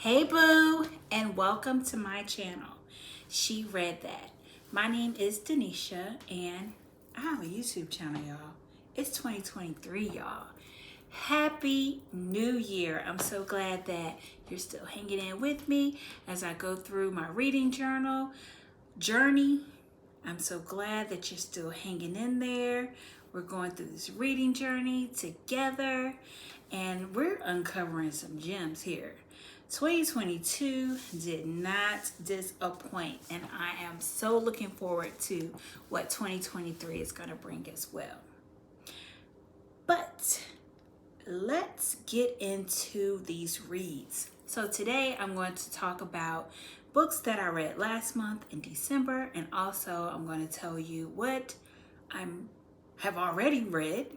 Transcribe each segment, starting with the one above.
Hey boo, and welcome to my channel, She Read That. My name is Denisha, and I have a YouTube channel, y'all. It's 2023, y'all. Happy New Year. I'm so glad that you're still hanging in with me as I go through my reading journey. I'm so glad that you're still hanging in there. We're going through this reading journey together, and we're uncovering some gems here. 2022 did not disappoint, and I am so looking forward to what 2023 is going to bring as well. But let's get into these reads. So today I'm going to talk about books that I read last month in December, and also I'm going to tell you what I have already read.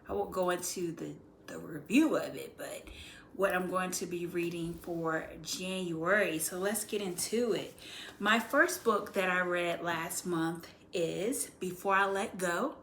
I won't go into the review of it, but what I'm going to be reading for January. So let's get into it. My first book that I read last month is Before I Let Go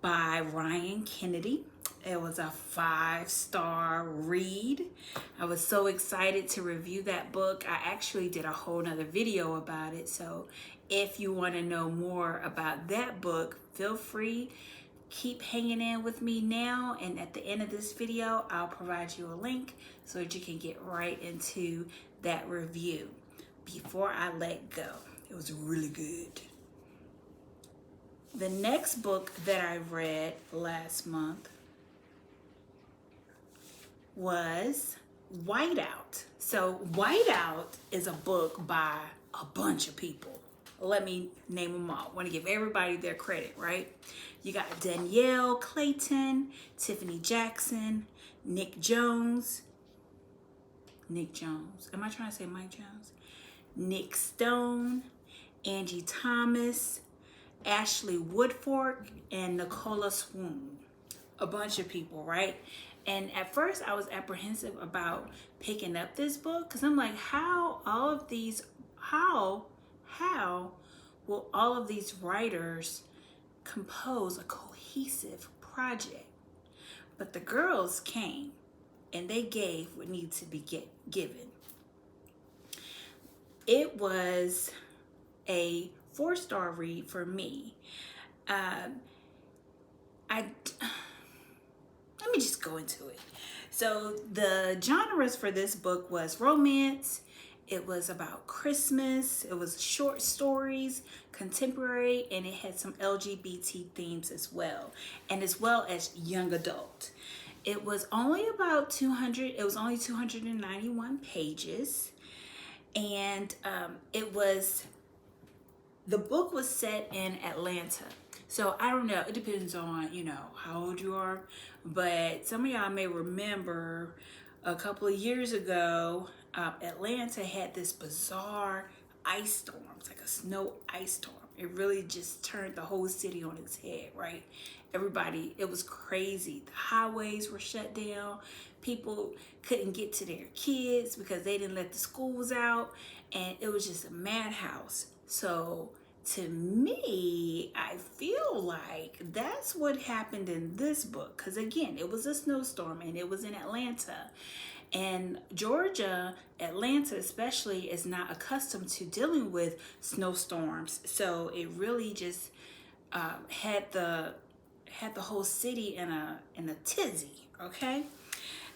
by Ryan Kennedy. It was a 5-star read. I was so excited to review that book. I actually did a whole nother video about it. So if you want to know more about that book, feel free. Keep hanging in with me now, and at the end of this video I'll provide you a link so that you can get right into that review. Before I Let Go. It was really good. The next book that I read last month was Whiteout. So Whiteout is a book by a bunch of people. Let me name them all. I want to give everybody their credit, right? You got Dhonielle, Clayton, Tiffany Jackson, Nick Jones. Am I trying to say Mike Jones? Nick Stone, Angie Thomas, Ashley Woodfolk, and Nicola Swoon. A bunch of people, right? And at first I was apprehensive about picking up this book because I'm like, how will all of these writers compose a cohesive project? But the girls came and they gave what needed to be given. It was a 4-star read for me. Let me just go into it. So the genres for this book was romance. It was about Christmas. It was short stories, contemporary, and it had some LGBT themes as well, and as well as young adult. It was only about 291 pages, and the book was set in Atlanta. So I don't know, it depends on, how old you are, but some of y'all may remember a couple of years ago, Atlanta had this bizarre ice storm. It's like a snow ice storm. It really just turned the whole city on its head, right? It was crazy. The highways were shut down. People couldn't get to their kids because they didn't let the schools out, and it was just a madhouse. So to me, I feel like that's what happened in this book, because again, it was a snowstorm and it was in Atlanta. And Georgia, Atlanta especially, is not accustomed to dealing with snowstorms. So it really just had the whole city in a tizzy, okay?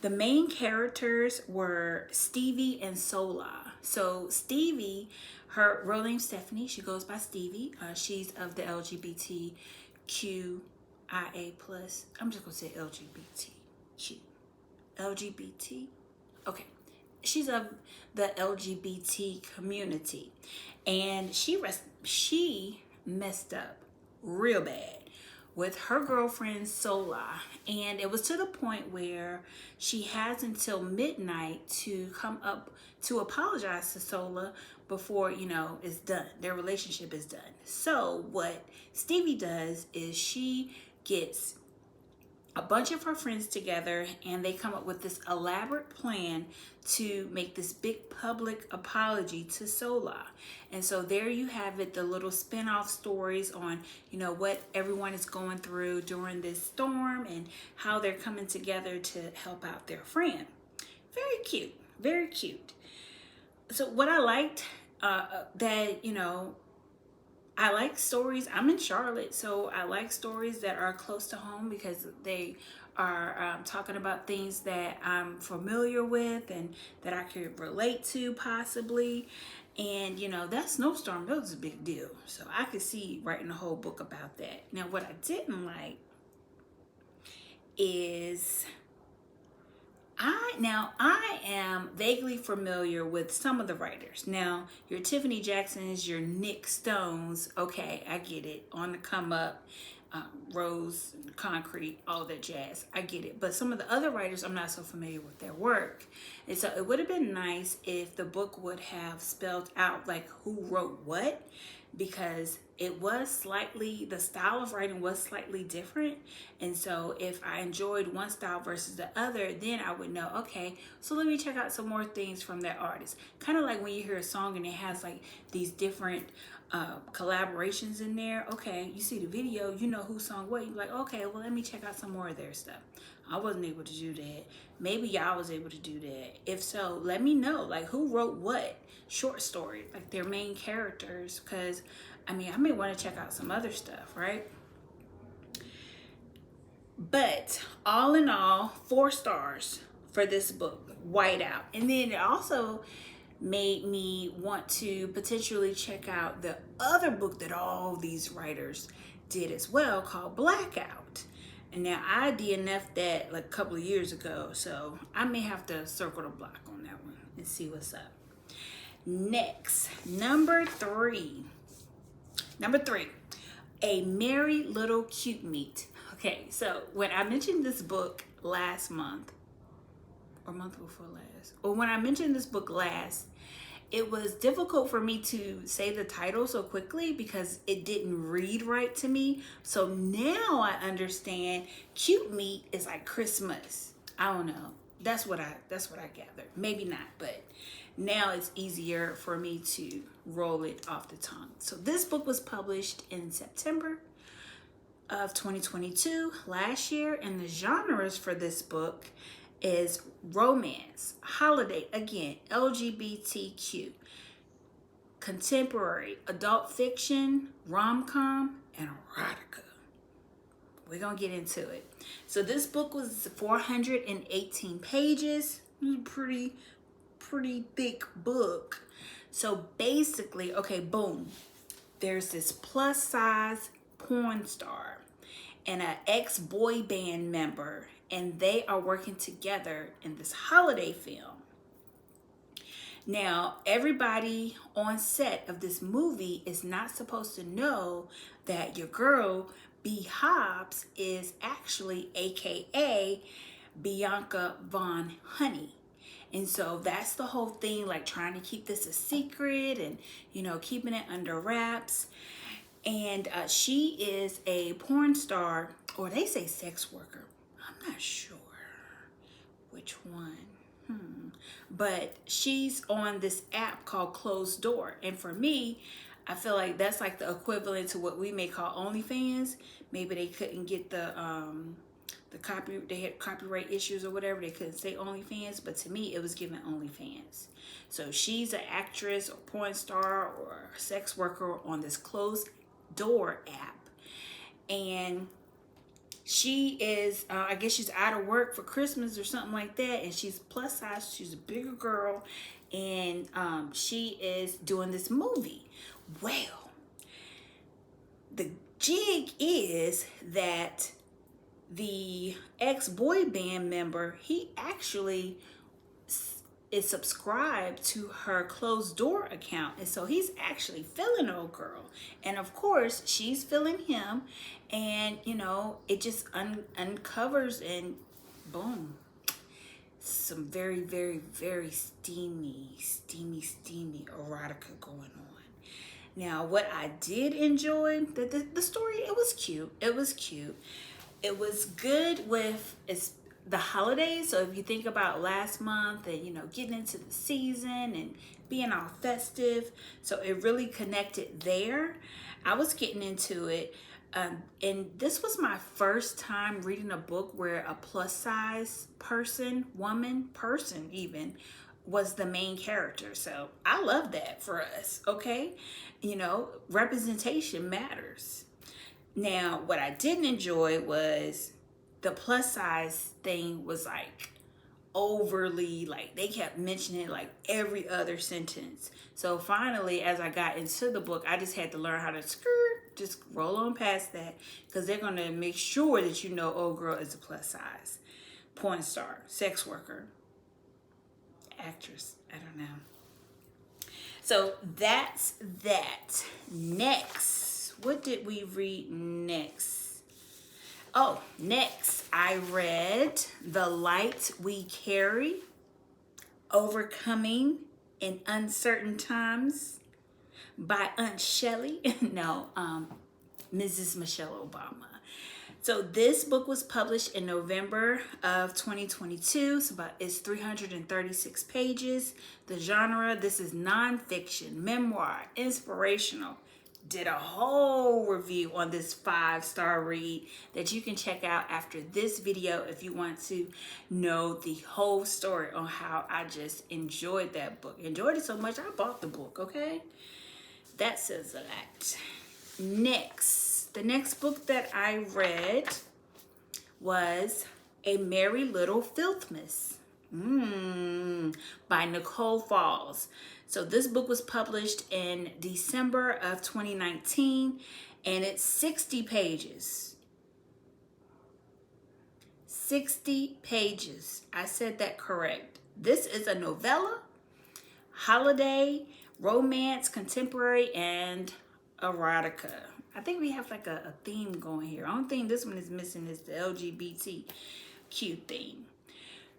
The main characters were Stevie and Sola. So Stevie, her real name's Stephanie. She goes by Stevie. She's of the LGBTQIA+. I'm just going to say LGBTQ. LGBT? Okay. She's of the LGBT community. And she messed up real bad with her girlfriend Sola, and it was to the point where she has until midnight to come up to apologize to Sola before it's done. Their relationship is done. So what Stevie does is she gets a bunch of her friends together and they come up with this elaborate plan to make this big public apology to Sola. And so there you have it, the little spin-off stories on, what everyone is going through during this storm and how they're coming together to help out their friend. Very cute, very cute. So what I liked, that, I like stories. I'm in Charlotte, so I like stories that are close to home because they are talking about things that I'm familiar with and that I could relate to possibly. And that snowstorm, that was a big deal. So I could see writing a whole book about that. Now, what I didn't like is I am vaguely familiar with some of the writers. Now, your Tiffany Jacksons, your Nick Stones, okay, I get it. On the come up, Rose, Concrete, all that jazz. I get it. But some of the other writers, I'm not so familiar with their work. And so it would have been nice if the book would have spelled out like who wrote what, because it was slightly, the style of writing was slightly different. And so if I enjoyed one style versus the other, then I would know, okay, so let me check out some more things from that artist. Kind of like when you hear a song and it has like these different collaborations in there. Okay, you see the video, you know who sung what. You're like, okay, well, let me check out some more of their stuff. I wasn't able to do that. Maybe y'all was able to do that. If so, let me know, like, who wrote what short story, like their main characters, because I may want to check out some other stuff, right? But all in all, 4 stars for this book, Whiteout. And then it also made me want to potentially check out the other book that all these writers did as well, called Blackout. And now I DNF'd that like a couple of years ago, so I may have to circle the block on that one and see what's up. Next, number three, A Merry Little Cute Meat. Okay, so when I mentioned this book last month, or month before last, or when I mentioned this book last, it was difficult for me to say the title so quickly because it didn't read right to me. So now I understand cute meat is like Christmas. I don't know. That's what I gathered. Maybe not, but now it's easier for me to roll it off the tongue. So this book was published in September of 2022, last year, and the genres for this book is romance, holiday, again, LGBTQ, contemporary, adult fiction, rom-com, and erotica. We're gonna get into it. So this book was 418 pages. Pretty thick book. So basically, okay, boom. There's this plus size porn star and an ex-boy band member, and they are working together in this holiday film. Now, everybody on set of this movie is not supposed to know that your girl, B. Hobbs, is actually AKA Bianca Von Honey. And so that's the whole thing, like trying to keep this a secret and, keeping it under wraps. And she is a porn star, or they say sex worker. I'm not sure which one. But she's on this app called Closed Door. And for me, I feel like that's like the equivalent to what we may call OnlyFans. Maybe they couldn't get they had copyright issues or whatever. They couldn't say OnlyFans, but to me, it was given OnlyFans. So she's an actress or porn star or a sex worker on this Closed Door app. And she is, I guess she's out of work for Christmas or something like that. And she's plus size. She's a bigger girl. And she is doing this movie. Well, the jig is that the ex-boy band member, he actually is subscribed to her Closed Door account, and so he's actually feeling old girl, and of course she's feeling him, and it just uncovers, and boom, some very, very, very steamy erotica going on. Now, what I did enjoy, the story, it was cute. It was good with the holidays. So if you think about last month and, getting into the season and being all festive, so it really connected there. I was getting into it. And this was my first time reading a book where a plus size person even, was the main character. So I love that for us, okay? You know, representation matters. Now, what I didn't enjoy was the plus size thing was like overly, like they kept mentioning it like every other sentence. So finally, as I got into the book, I just had to learn how to just roll on past that, because they're going to make sure that you know old girl is a plus size, porn star, sex worker, actress, I don't know. So that's that. Next, what did we read next? Oh, next I read The Light We Carry, Overcoming in Uncertain Times by Aunt Shelley. No, Mrs. Michelle Obama. So this book was published in November of 2022. It's 336 pages. The genre, this is nonfiction, memoir, inspirational. Did a whole review on this 5-star read that you can check out after this video if you want to know the whole story on how I just enjoyed that book. Enjoyed it so much I bought the book, okay? That says a lot. Next, the next book that I read was A Merry Little Filthmas by Nicole Falls. So this book was published in December of 2019, and it's 60 pages. 60 pages. I said that correct. This is a novella, holiday, romance, contemporary, and erotica. I think we have like a theme going here. The only thing this one is missing is the LGBTQ theme.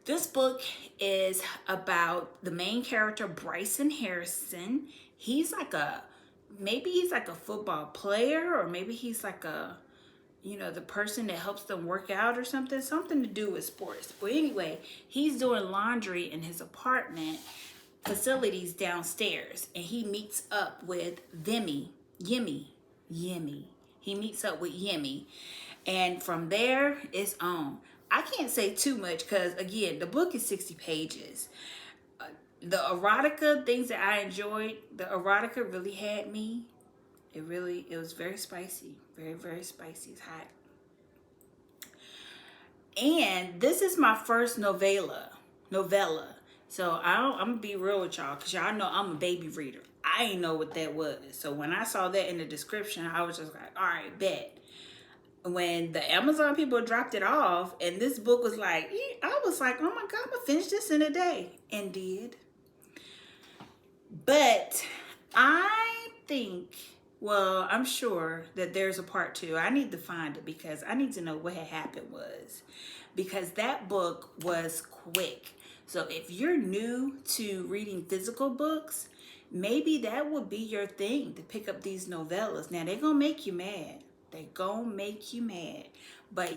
This book is about the main character, Bryson Harrison. He's like maybe he's like a football player, or maybe he's like the person that helps them work out or something to do with sports. But anyway, he's doing laundry in his apartment facilities downstairs, and he meets up with Yimmy. He meets up with Yimmy, and from there it's on. I can't say too much because, again, the book is 60 pages. The erotica, things that I enjoyed, the erotica really had me. It was very spicy. Very, very spicy. It's hot. And this is my first novella. So I'm going to be real with y'all, because y'all know I'm a baby reader. I didn't know what that was. So when I saw that in the description, I was just like, all right, bet. When the Amazon people dropped it off and this book was like, I was like, oh my God, I'm going to finish this in a day. And did. But I think, well, I'm sure that there's a part 2. I need to find it because I need to know what had happened was. Because that book was quick. So if you're new to reading physical books, maybe that would be your thing, to pick up these novellas. Now, they're going to make you mad. They gonna make you mad. But